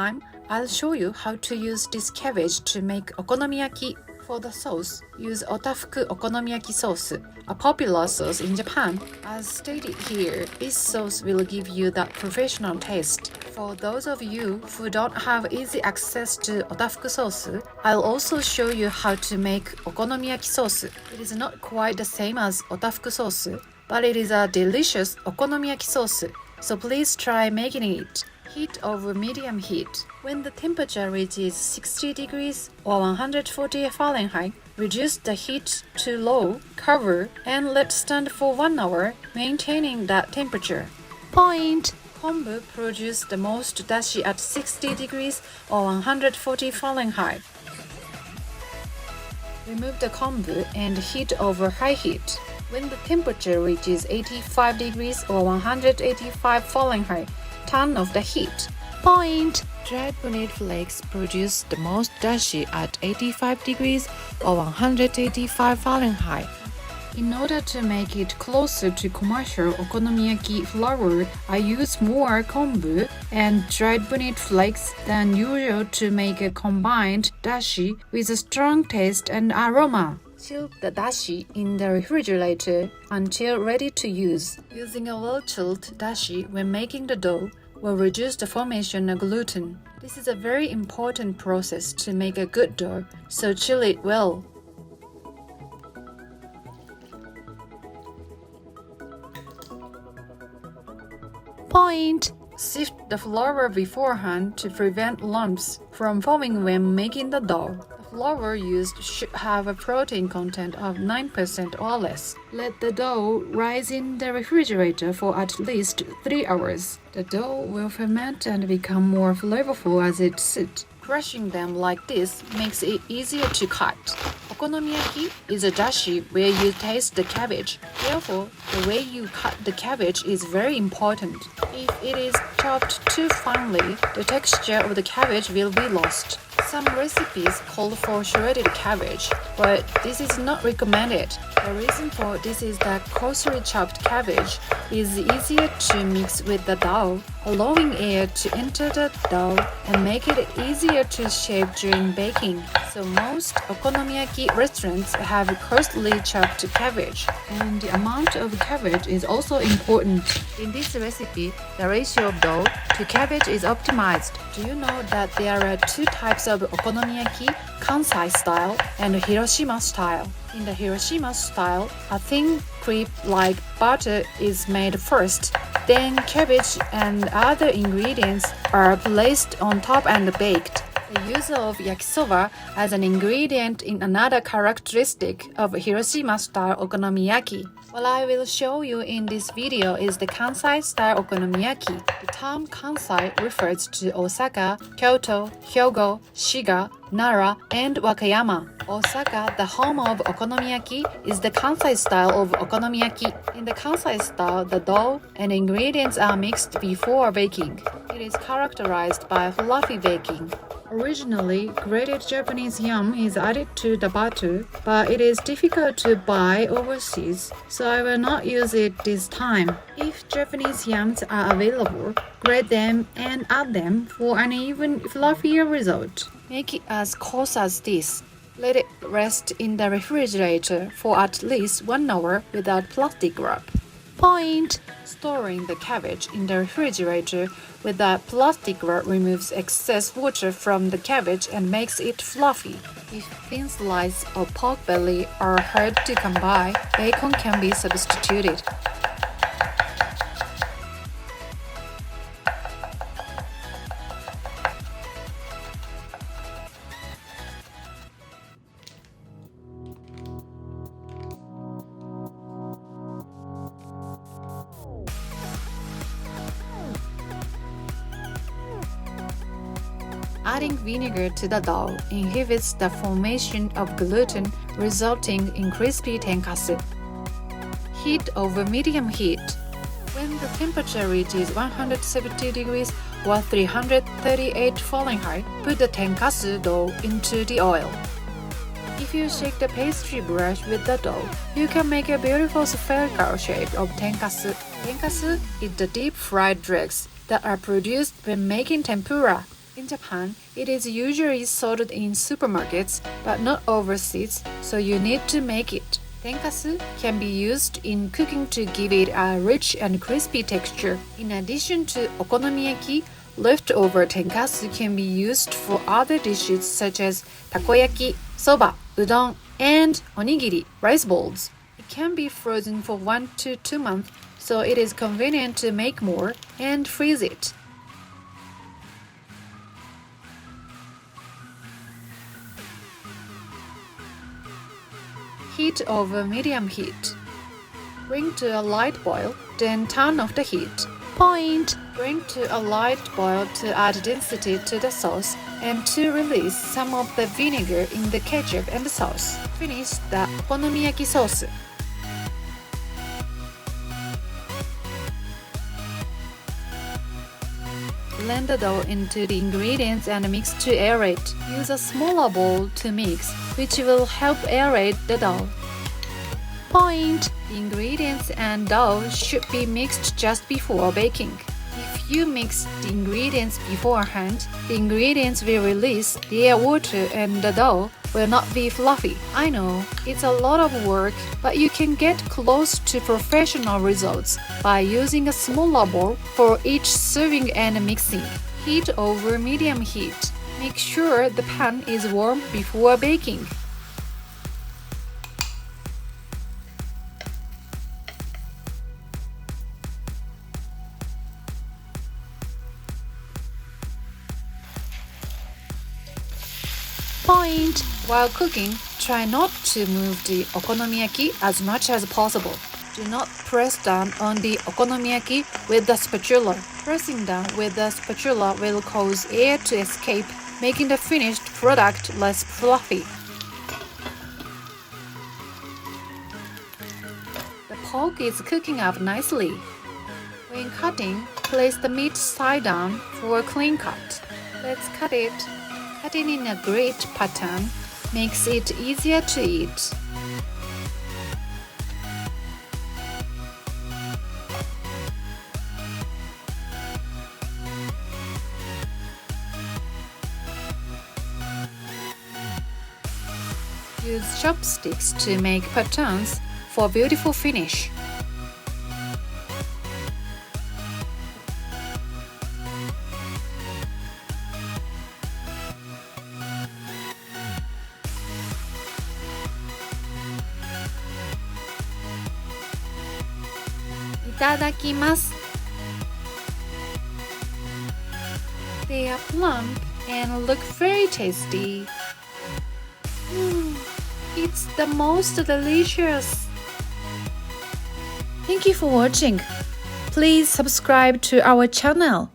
time, I'll show you how to use this cabbage to make okonomiyaki. For the sauce, use Otafuku Okonomiyaki sauce, a popular sauce in Japan. As stated here, this sauce will give you that professional taste. For those of you who don't have easy access to Otafuku sauce, I'll also show you how to make okonomiyaki sauce. It is not quite the same as Otafuku sauce, but it is a delicious okonomiyaki sauce, so please try making it. Heat over medium heat. When the temperature reaches 60 degrees or 140 Fahrenheit, reduce the heat to low, cover, and let stand for 1 hour, maintaining that temperature. Point! Kombu produce the most dashi at 60 degrees or 140 Fahrenheit. Remove the kombu and heat over high heat. When the temperature reaches 85 degrees or 185 Fahrenheit, turn off the heat. Point! Dried bonito flakes produce the most dashi at 85 degrees or 185 Fahrenheit. In order to make it closer to commercial okonomiyaki flour, I use more kombu and dried bonito flakes than usual to make a combined dashi with a strong taste and aroma. Chill the dashi in the refrigerator until ready to use. Using a well-chilled dashi when making the dough will reduce the formation of gluten. This is a very important process to make a good dough, so chill it well. Point! Sift the flour beforehand to prevent lumps from forming when making the dough. The flour used should have a protein content of 9% or less. Let the dough rise in the refrigerator for at least 3 hours. The dough will ferment and become more flavorful as it sits. Crushing them like this makes it easier to cut. Okonomiyaki is a dashi where you taste the cabbage. Therefore, the way you cut the cabbage is very important. If it is chopped too finely, the texture of the cabbage will be lost. Some recipes call for shredded cabbage, but this is not recommended. The reason for this is that coarsely chopped cabbage is easier to mix with the dough, allowing air to enter the dough and make it easier to shape during baking. So most okonomiyaki restaurants have coarsely chopped cabbage, and the amount of cabbage is also important. In this recipe, the ratio of dough to cabbage is optimized. Do you know that there are two types of okonomiyaki, Kansai style and Hiroshima style? In the Hiroshima style, a thin crepe like butter is made first. Then cabbage and other ingredients are placed on top and baked. The use of yakisoba as an ingredient is another characteristic of Hiroshima-style okonomiyaki. What I will show you in this video is the Kansai-style okonomiyaki. The term Kansai refers to Osaka, Kyoto, Hyogo, Shiga, Nara, and Wakayama. Osaka, the home of okonomiyaki, is the Kansai style of okonomiyaki. In the Kansai style, the dough and ingredients are mixed before baking. It is characterized by fluffy baking. Originally, grated Japanese yam is added to the batter, but it is difficult to buy overseas, so I will not use it this time. If Japanese yams are available, grate them and add them for an even fluffier result. Make it as coarse as this. Let it rest in the refrigerator for at least 1 hour without plastic wrap. Point! Storing the cabbage in the refrigerator without plastic wrap removes excess water from the cabbage and makes it fluffy. If thin slices of pork belly are hard to come by, bacon can be substituted. Adding vinegar to the dough inhibits the formation of gluten, resulting in crispy tenkasu. Heat over medium heat. When the temperature reaches 170 degrees or 338 Fahrenheit, put the tenkasu dough into the oil. If you shake the pastry brush with the dough, you can make a beautiful spherical shape of tenkasu. Tenkasu is the deep-fried dregs that are produced when making tempura. In Japan, it is usually sold in supermarkets, but not overseas, so you need to make it. Tenkasu can be used in cooking to give it a rich and crispy texture. In addition to okonomiyaki, leftover tenkasu can be used for other dishes such as takoyaki, soba, udon, and onigiri, rice balls. It can be frozen for 1 to 2 months, so it is convenient to make more and freeze it. Heat over medium heat. Bring to a light boil, then turn off the heat. Point! Bring to a light boil to add density to the sauce and to release some of the vinegar in the ketchup and the sauce. Finish the okonomiyaki sauce. Blend the dough into the ingredients and mix to aerate. Use a smaller bowl to mix, which will help aerate the dough. Point! The ingredients and dough should be mixed just before baking. If you mix the ingredients beforehand, the ingredients will release their water and the dough will not be fluffy. I know, it's a lot of work, but you can get close to professional results by using a smaller bowl for each serving and mixing. Heat over medium heat. Make sure the pan is warm before baking. Point! While cooking, try not to move the okonomiyaki as much as possible. Do not press down on the okonomiyaki with the spatula. Pressing down with the spatula will cause air to escape, making the finished product less fluffy. The pork is cooking up nicely. When cutting, place the meat side down for a clean cut. Let's cut it. Cutting in a grid pattern makes it easier to eat. Use chopsticks to make patterns for beautiful finish. Itadakimasu. They are plump and look very tasty. It's the most delicious. Thank you for watching. Please subscribe to our channel.